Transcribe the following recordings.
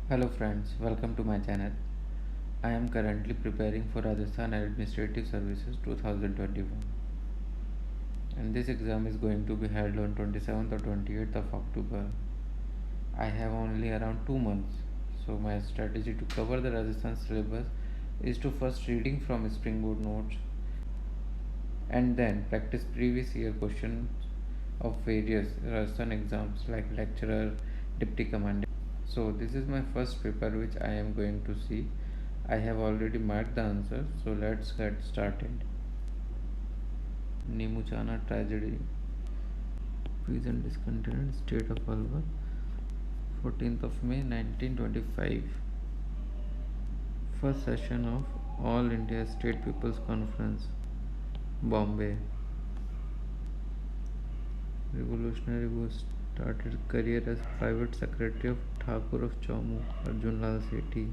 Hello friends, welcome to my channel. I am currently preparing for Rajasthan Administrative Services 2021 and this exam is going to be held on 27th or 28th of October. I have only around 2 months, so my strategy to cover the Rajasthan syllabus is to first reading from Springboard notes and then practice previous year questions of various Rajasthan exams like lecturer, deputy commandant. So this is my first paper which I am going to see. I have already marked the answer, so let's get started. Nimuchana tragedy, prison discontinued, state of Alwar, 14th of May 1925. First session of All India State People's Conference, Bombay. Revolutionary who started career as private secretary of Thakur of Chammu, Arjun Lal Sethi.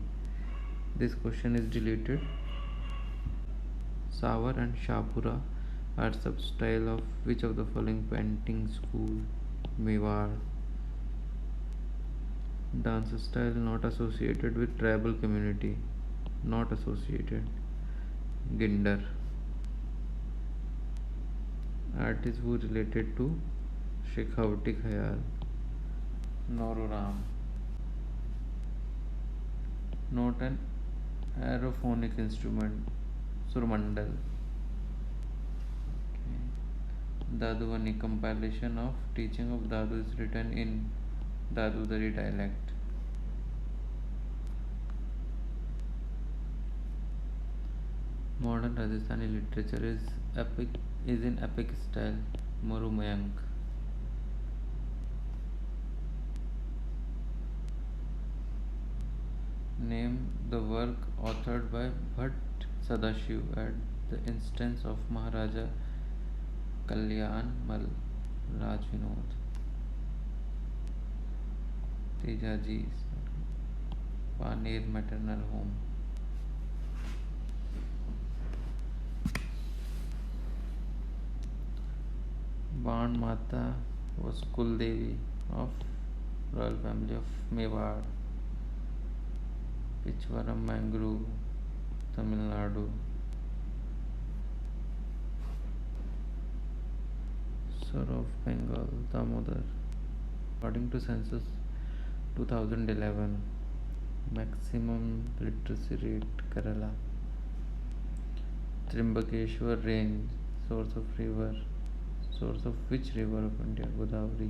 This question is deleted. Savar and Shahpura are substyle of which of the following painting school? Mewar. Dance style not associated with tribal community. Not associated. Ginder. Artist who related to Shekhawati Khayal. Noruram. Note an aerophonic instrument. Surmandal. Daduvani, compilation of teaching of Dadu is written in Dadudari dialect. Modern Rajasthani literature is in epic style. Maru Mayank. Name the work authored by Bhatt Sadashiv at the instance of Maharaja Kalyan Mal Raj Vinod. Tejaji, Paneer Maternal Home. Band Mata was Kuldevi of royal family of Mewar. Pichvaram Mangrove, Tamil Nadu. Sur of Bengal, Damodar. According to census 2011, maximum literacy rate Kerala. Trimbakeshwar range, source of river. Source of which river of India? Godavari.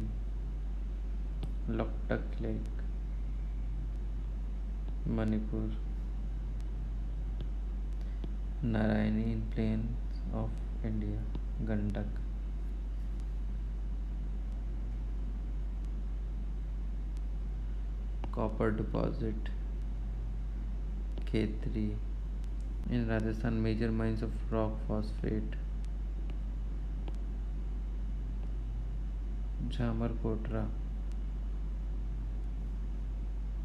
Loktak Lake, Manipur. Narayani in plains of India, Gandak. Copper deposit, Khetri. In Rajasthan, major mines of rock phosphate, Jhamar Kotra.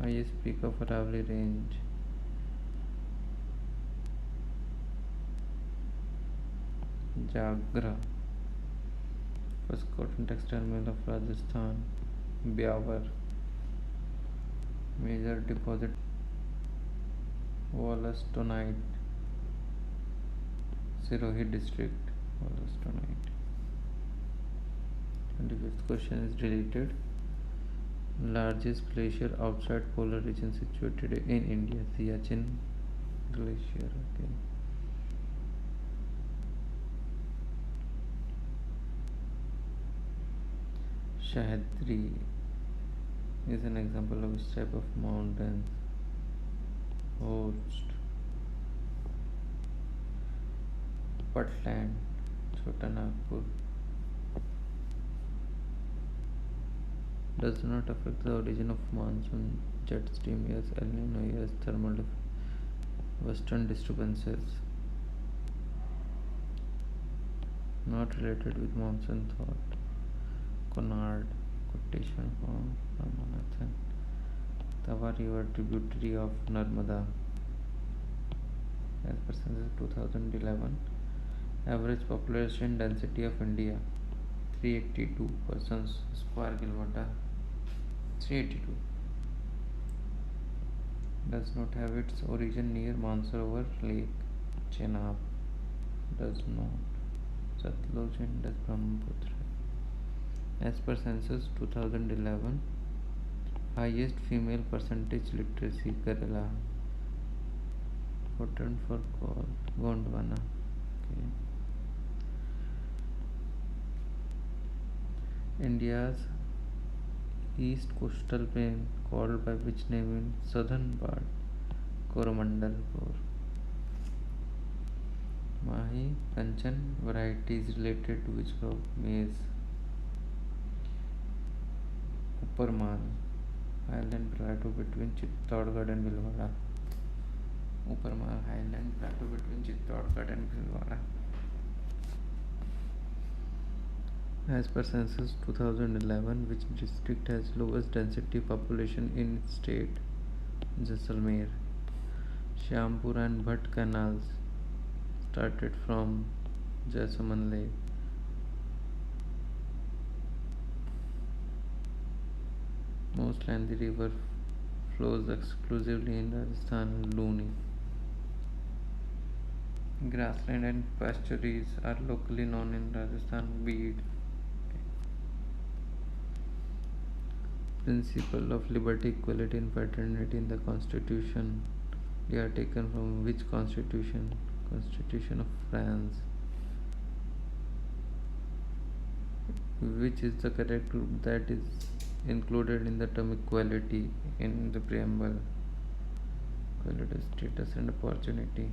Highest peak of Aravalli range, Jagra. First cotton textile mill of Rajasthan, Byawar. Major deposit, Wollastonite, Sirohi district, Wollastonite. 25th question is deleted. Largest glacier outside polar region situated in India, Siachen Glacier. Okay. Shahadri is an example of which type of mountains? Host. Patland, Chota Nagpur. Does not affect the origin of monsoon, jet stream years, El Nino years, western disturbances. Not related with monsoon thought. Konard, quotation from Ramanathan. Tava river tributary of Narmada. As per census 2011, average population density of India 382 persons square kilometer. 382. does not have its origin near Mansarovar Lake. Chenab does not. Satluj Indus Brahmaputra. As per census 2011, highest female percentage literacy Kerala. Voted for call Gondwana. Okay. India's east coastal plain called by which name in southern part? Coromandel. Mahi Kanchan variety is related to which crop? Maize. Uppermal Highland plateau between Chittorgarh and Bhilwara. Uppermal Highland plateau between Chittorgarh and Bhilwara. As per census 2011, which district has lowest density population in its state? Jaisalmer. Shyampur and Bhatt canals started from Jaisalmer Lake. Most lengthy river flows exclusively in Rajasthan, Luni. Grassland and pastures are locally known in Rajasthan, Beed. Principle of liberty, equality, and fraternity in the Constitution. They are taken from which Constitution? Constitution of France. Which is the correct group that is included in the term equality in the preamble? Equality, status, and opportunity.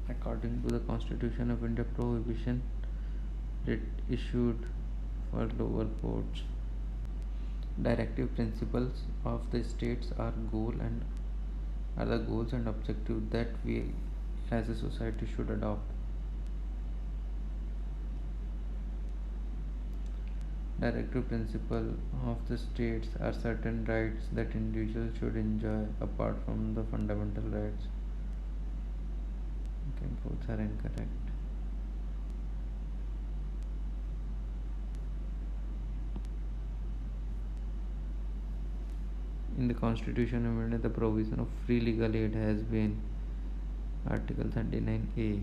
According to the Constitution of India, prohibition writ issued for lower courts. Directive principles of the states are the goals and objectives that we as a society should adopt. Directive principle of the states are certain rights that individuals should enjoy apart from the fundamental rights. Okay, both are incorrect. In the Constitution of India, the provision of free legal aid has been Article 39A.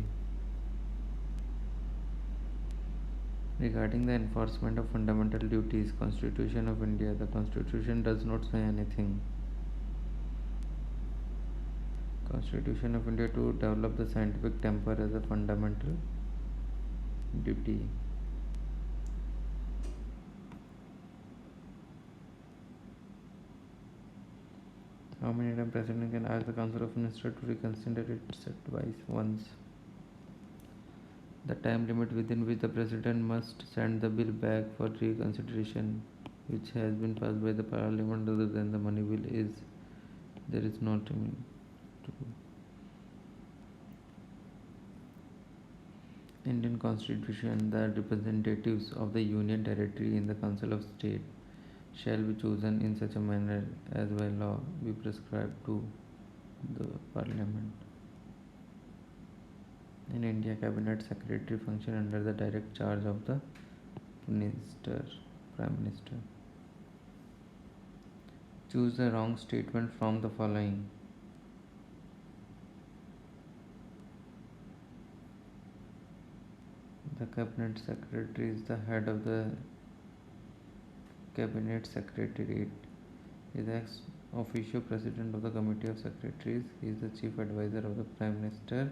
Regarding the enforcement of fundamental duties, Constitution of India, the Constitution does not say anything. Constitution of India to develop the scientific temper as a fundamental duty. How many times President can ask the Council of Ministers to reconsider its advice? Once. The time limit within which the President must send the bill back for reconsideration, which has been passed by the Parliament other than the money bill, is there is no limit. Indian Constitution, the representatives of the Union Territory in the Council of State shall be chosen in such a manner as by law be prescribed to the Parliament. In India, Cabinet Secretary function under the direct charge of the Prime Minister. Choose the wrong statement from the following. The Cabinet Secretary is the head of the Cabinet Secretariat. He is ex officio President of the Committee of Secretaries. He is the Chief Advisor of the Prime Minister.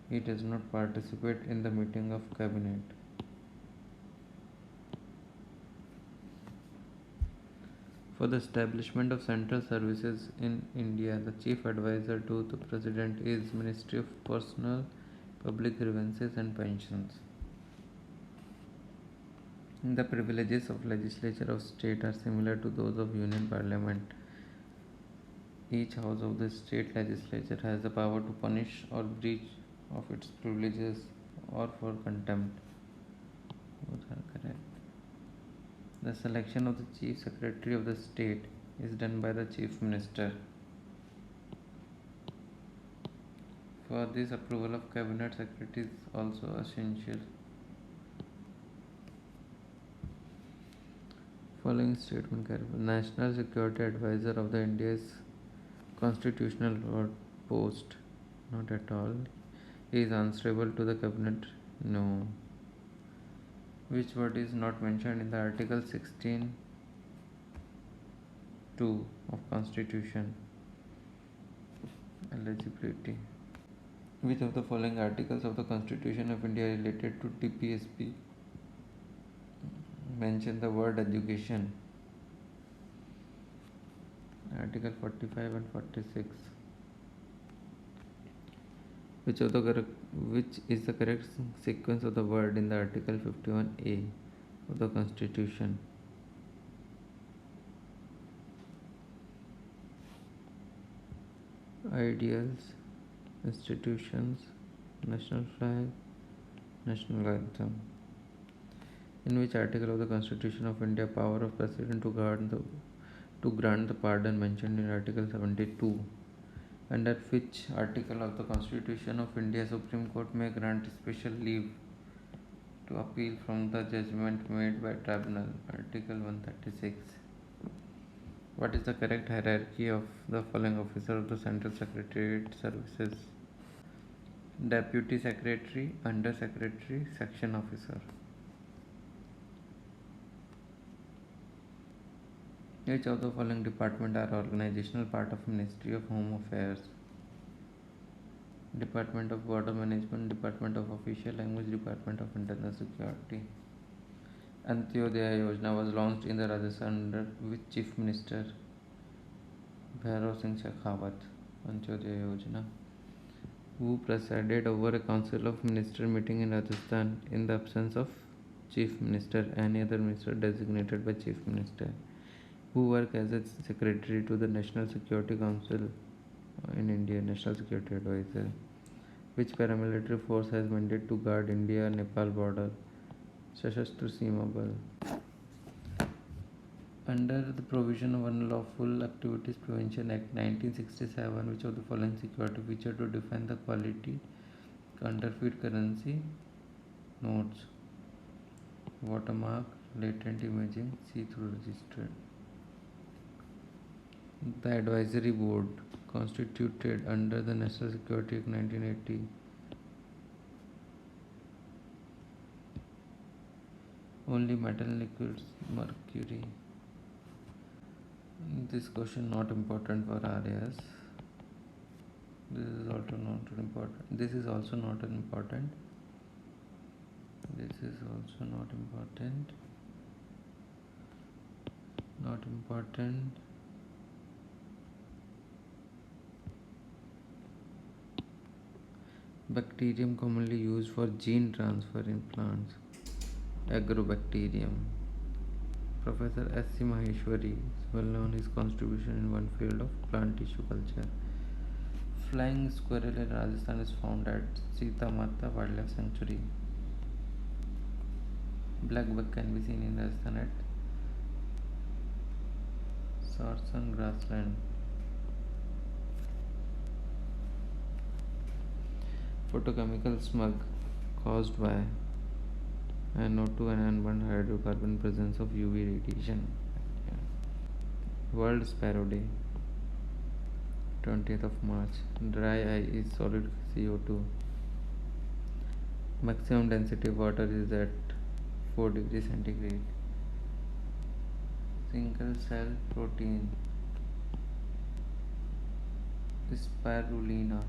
He does not participate in the meeting of Cabinet. For the establishment of central services in India, the Chief Advisor to the President is Ministry of Personnel, Public Grievances and Pensions. The privileges of legislature of state are similar to those of Union Parliament. Each house of the state legislature has the power to punish or breach of its privileges or for contempt. Both are correct. The selection of the Chief Secretary of the state is done by the Chief Minister. For this, approval of Cabinet Secretary is also essential. Following statement careful. National Security Advisor of the India is constitutional word post? Not at all. He is answerable to the cabinet? No. Which word is not mentioned in the Article 16(2) of Constitution? Eligibility. Which of the following articles of the Constitution of India related to TPSP mention the word education? Article 45 and 46. Which is the correct sequence of the word in the Article 51A of the Constitution? Ideals, institutions, national flag, national anthem. In which article of the Constitution of India power of President to grant the pardon mentioned in Article 72? Under which article of the Constitution of India Supreme Court may grant special leave to appeal from the judgment made by tribunal? Article 136. What is the correct hierarchy of the following officer of the Central Secretariat Services? Deputy Secretary, Under Secretary, Section Officer. Which of the following departments are organizational part of Ministry of Home Affairs? Department of Border Management, Department of Official Language, Department of Internal Security. Antyodaya Yojana was launched in the Rajasthan under which Chief Minister? Bhairav Singh Shekhawat. Antyodaya Yojana. Who presided over a Council of Ministers meeting in Rajasthan in the absence of Chief Minister? Any other minister designated by Chief Minister. Who worked as a secretary to the National Security Council in India, National Security Advisor. Which paramilitary force has mandate to guard India-Nepal border? Sashastra Seema Bal. Under the provision of Unlawful Activities Prevention Act 1967, which of the following security feature to define the quality counterfeit currency notes? Watermark, latent imaging, see-through register. The advisory board constituted under the National Security Act 1980. Only metal liquids, mercury. This question not important for RAS. This is also not important. This is also not important. This is also not important. Not important. Bacterium commonly used for gene transfer in plants. Agrobacterium. Professor S.C. Maheshwari is well known his contribution in one field of plant tissue culture. Flying squirrel in Rajasthan is found at Sita Mata Wildlife Sanctuary. Black buck can be seen in Rajasthan at Sarsan grassland. Photochemical smog caused by NO2 and unburned hydrocarbon presence of UV radiation. World Sparrow Day, 20th of March. Dry eye is solid CO2. Maximum density of water is at 4 degrees centigrade. Single cell protein, spirulina.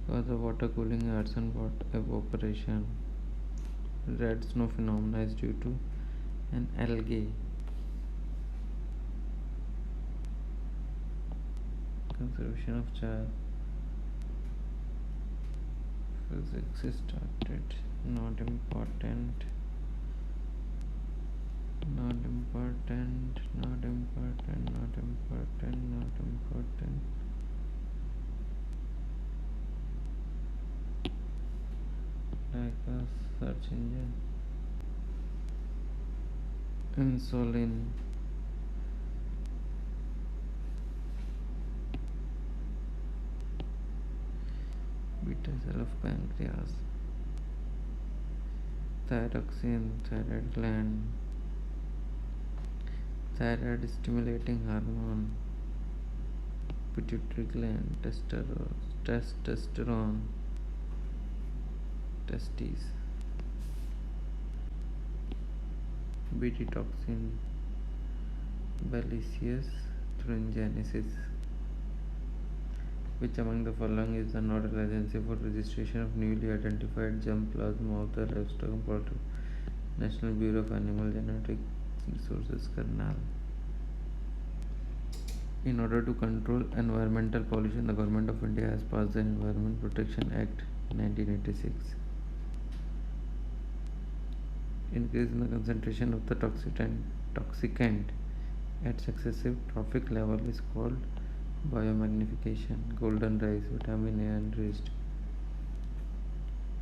Cause of water cooling, earth and water evaporation. Red snow phenomena is due to an algae. Conservation of child. Physics is started. Not important. Not important. Not important. Not important. Not important. Like a search engine. Insulin. Beta cell of pancreas. Thyroxine, thyroid gland. thyroid stimulating hormone, pituitary gland, testosterone, testes, Bt toxin, Balicus thuringiensis. Which among the following is the nodal agency for registration of newly identified germ plasma of the livestock poultry? National Bureau of Animal Genetic Resources, Karnal. In order to control environmental pollution, the Government of India has passed the Environment Protection Act 1986. Increase in the concentration of the toxicant at successive trophic level is called biomagnification. Golden rice, vitamin A enriched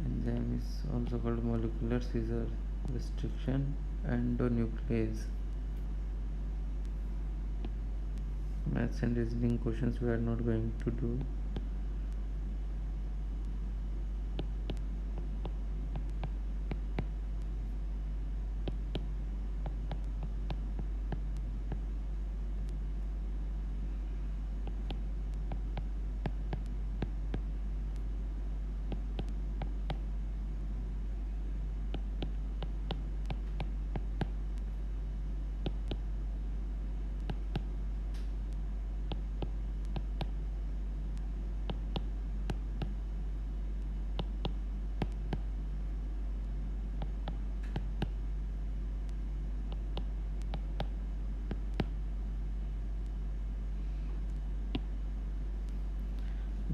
enzyme is also called molecular scissor restriction endonuclease. Maths and reasoning questions we are not going to do.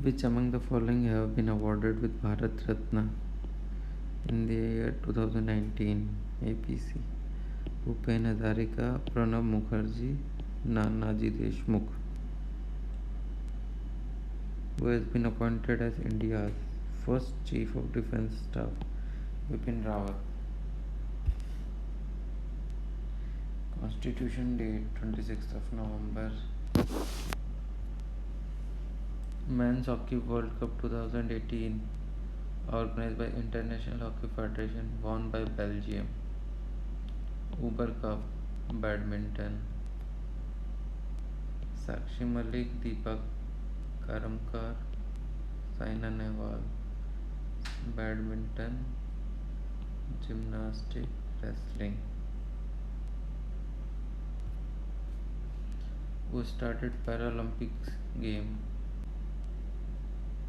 Which among the following have been awarded with Bharat Ratna in the year 2019? APC. Bhupen Hazarika, Pranab Mukherjee, Nanaji Deshmukh. Who has been appointed as India's first Chief of Defence Staff? Bipin Rawat. Constitution date 26th of November. Men's Hockey World Cup 2018 organized by International Hockey Federation, won by Belgium. Uber Cup Badminton. Sakshi Malik, Deepak Karamkar, Saina Nehwal. Badminton, gymnastics, wrestling. Who started Paralympics game?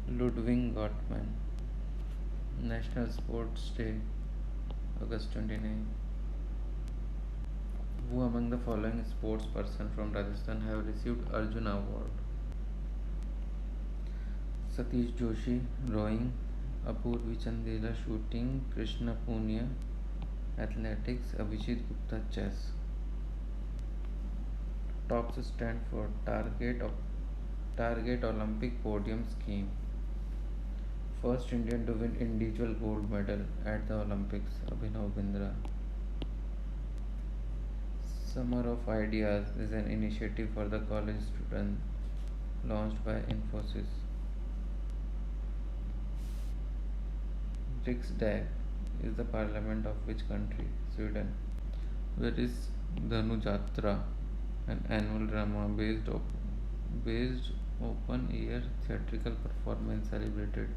Ludwig Gottman. National Sports Day, August 29. Who among the following sports person from Rajasthan have received Arjuna Award? Satish Joshi, rowing. Apurvi Chandela, shooting. Krishna Punia, athletics. Abhijit Gupta, chess. TOPS stand for Target Olympic Podium Scheme. First Indian to win individual gold medal at the Olympics, Abhinav Bindra. Summer of Ideas is an initiative for the college students launched by Infosys. Riksdag is the parliament of which country? Sweden. Where is Dhanu Jatra, an annual drama based open air theatrical performance celebrated?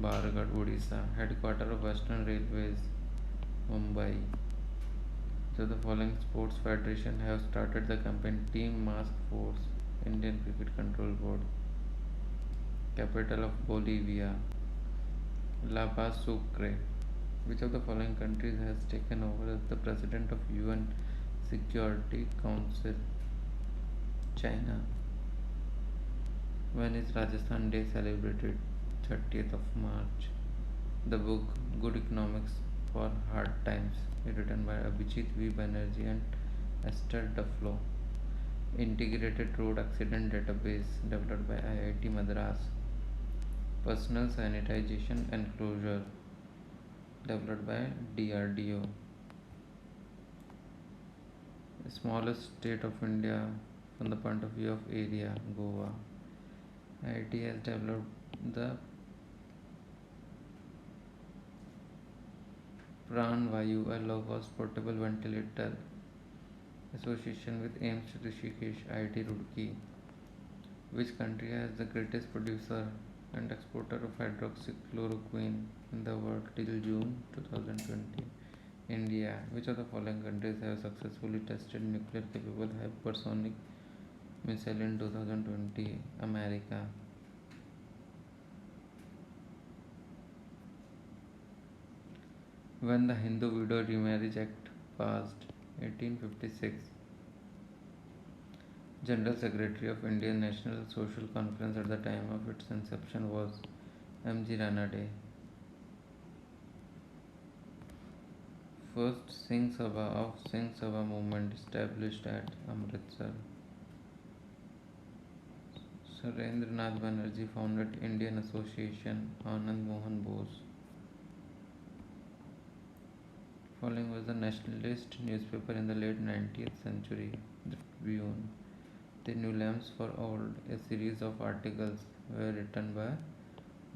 Bargarh, Odisha. Headquarter of Western Railways, Mumbai. So the following sports federation have started the campaign Team Mask Force, Indian Cricket Control Board. Capital of Bolivia, La Paz Sucre. Which of the following countries has taken over as the President of UN Security Council? China. When is Rajasthan Day celebrated? 30th of March. The book Good Economics for Hard Times is written by Abhijit V. Banerjee and Esther Duflo. Integrated Road Accident Database developed by IIT Madras. Personal Sanitization Enclosure developed by DRDO. The smallest state of India from the point of view of area, Goa. IIT has developed the Pran Vayu, a low-cost portable ventilator association with AIMS Rishikesh, IIT Roorkee. Which country has the greatest producer and exporter of hydroxychloroquine in the world till June 2020? India. Which of the following countries have successfully tested nuclear capable hypersonic missile in 2020? America. When the Hindu Widow Remarriage Act passed, 1856. General Secretary of Indian National Social Conference at the time of its inception was M.G. Ranade. First Singh Sabha of Singh Sabha movement established at Amritsar. Surendranath Banerjee founded Indian Association Anand Mohan Bose. Following was the nationalist newspaper in the late 19th century, the Tribune. The New Lamps for Old, a series of articles, were written by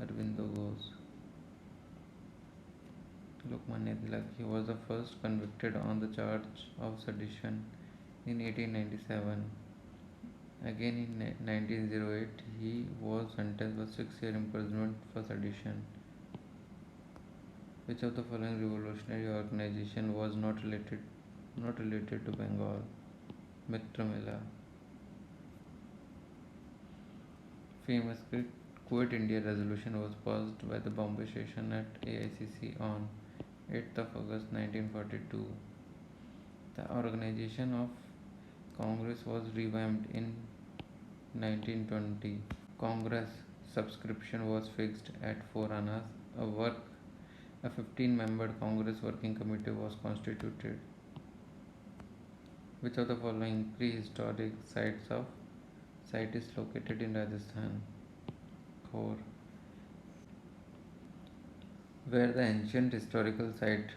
Arvindo Ghosh. Lokmanya Tilak, he was the first convicted on the charge of sedition in 1897. Again in 1908, he was sentenced for 6 year imprisonment for sedition. Which of the following revolutionary organization was not related to Bengal? Mitra Mela. Famous Quit India resolution was passed by the Bombay session at AICC on 8th of August 1942. The organization of Congress was revamped in 1920. Congress subscription was fixed at 4 annas. A 15-member Congress working committee was constituted. Which of the following prehistoric site is located in Rajasthan? Khor. Where the ancient historical site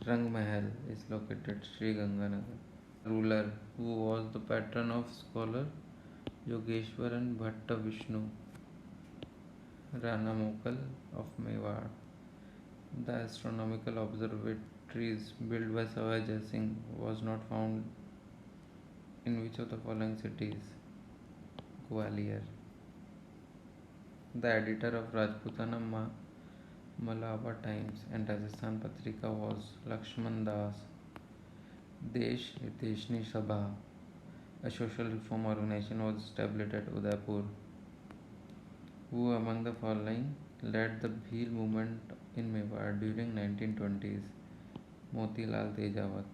Rang Mahal is located? Sri Ganganagar. Ruler who was the patron of scholar Yogeshwaran Bhatta Vishnu. Rana Mokal of Mewar. The astronomical observatories built by Sawai Singh was not found in which of the following cities? Gwalior. The editor of Rajputana Malaba Times and Rajasthan Patrika was Lakshman Das. Desh Hiteshni Sabha, a social reform organization, was established at Udaipur. Who among the following led the Bhil movement in Mewar during 1920s? Motilal Tejawat.